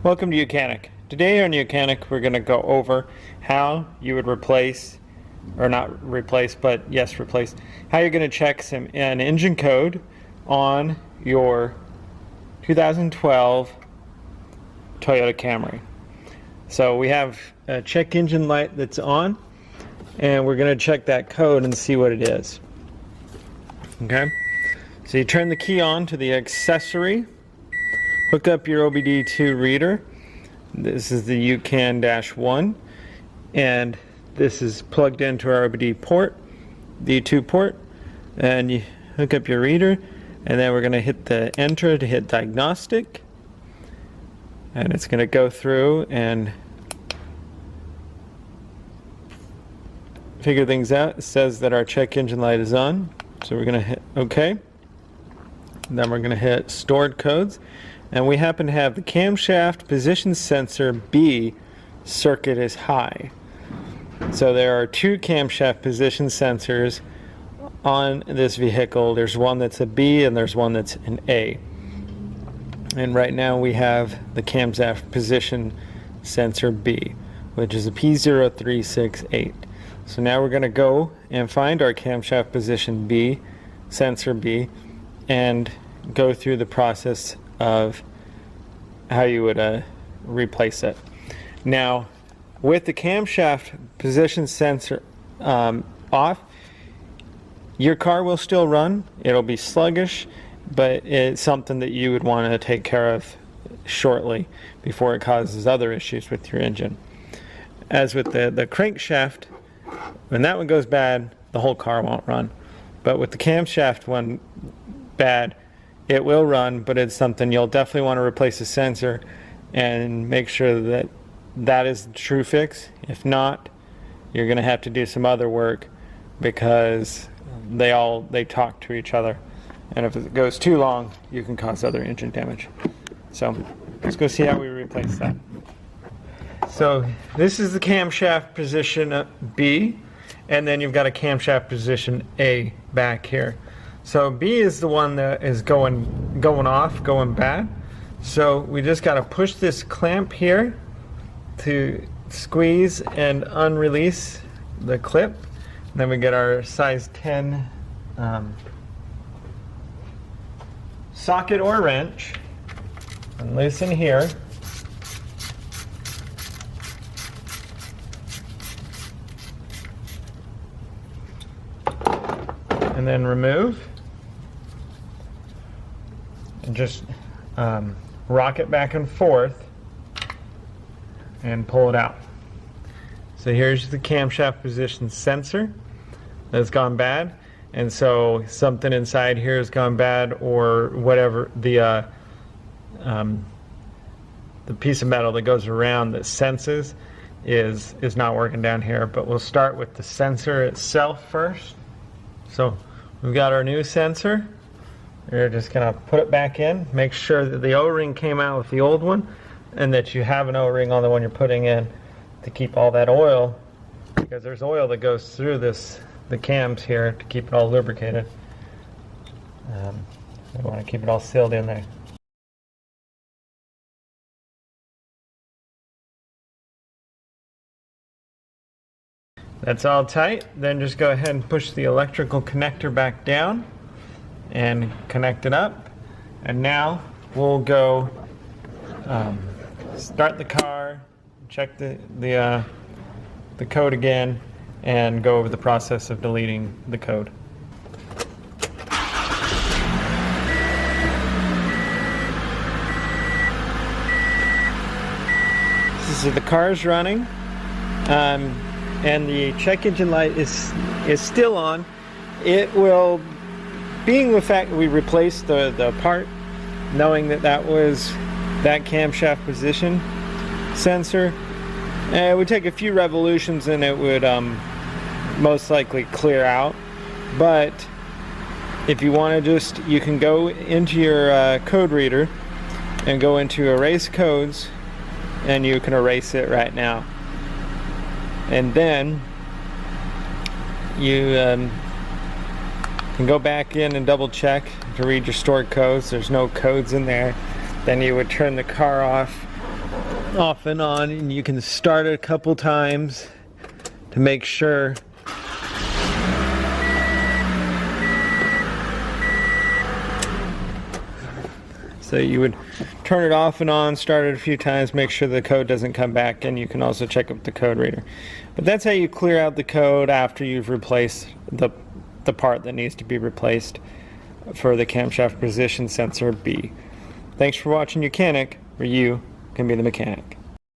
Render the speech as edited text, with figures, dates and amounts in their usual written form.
Welcome to YOUCANIC. Today on YOUCANIC we're going to go over how you would replace, or not replace, but yes replace, how you're going to check an engine code on your 2012 Toyota Camry. So we have a check engine light that's on, and we're going to check that code and see what it is. Okay, so you turn the key on to the accessory, hook up your OBD2 reader. This is the UCAN-1, and this is plugged into our OBD port, D2 port, and you hook up your reader, and then we're going to hit the enter to hit diagnostic, and it's going to go through and figure things out. It says that our check engine light is on, so we're going to hit OK. Then we're going to hit stored codes, and we happen to have the camshaft position sensor B circuit is high. So there are two camshaft position sensors on this vehicle. There's one that's a B and there's one that's an A. And right now we have the camshaft position sensor B, which is a P0368. So now we're going to go and find our camshaft position B, sensor B, and go through the process of how you would replace it. Now, with the camshaft position sensor off, your car will still run. It'll be sluggish, but it's something that you would want to take care of shortly before it causes other issues with your engine. As with the crankshaft, when that one goes bad, the whole car won't run. But with the camshaft one bad, it will run, but it's something you'll definitely want to replace the sensor and make sure that that is the true fix. If not, you're going to have to do some other work because they talk to each other, and if it goes too long, you can cause other engine damage. So let's go see how we replace that. So this is the camshaft position B, and then you've got a camshaft position A back here. So B is the one that is going bad. So we just got to push this clamp here to squeeze and unrelease the clip. And then we get our size 10 socket or wrench and loosen here. And then remove. And just rock it back and forth and pull it out. So here's the camshaft position sensor that's gone bad, and so something inside here has gone bad, or whatever the piece of metal that goes around that senses is not working down here. But we'll start with the sensor itself first. So we've got our new sensor. You're just going to put it back in, make sure that the O-ring came out with the old one, and that you have an O-ring on the one you're putting in to keep all that oil, because there's oil that goes through the cams here to keep it all lubricated. We want to keep it all sealed in there. That's all tight. Then just go ahead and push the electrical connector back down and connect it up, and now we'll go start the car, check the code again, and go over the process of deleting the code. So the car's running, and the check engine light is still on. It will, being the fact that we replaced the part, knowing that was that camshaft position sensor, it would take a few revolutions and it would most likely clear out. But if you want to you can go into your code reader and go into erase codes, and you can erase it right now. And then you can go back in and double check to read your stored codes. There's no codes in there. Then you would turn the car off off and on, and you can start it a couple times to make sure. So you would turn it off and on, start it a few times, make sure the code doesn't come back, and you can also check with the code reader. But that's how you clear out the code after you've replaced the part that needs to be replaced for the camshaft position sensor B. Thanks for watching YOUCANIC, where you can be the mechanic.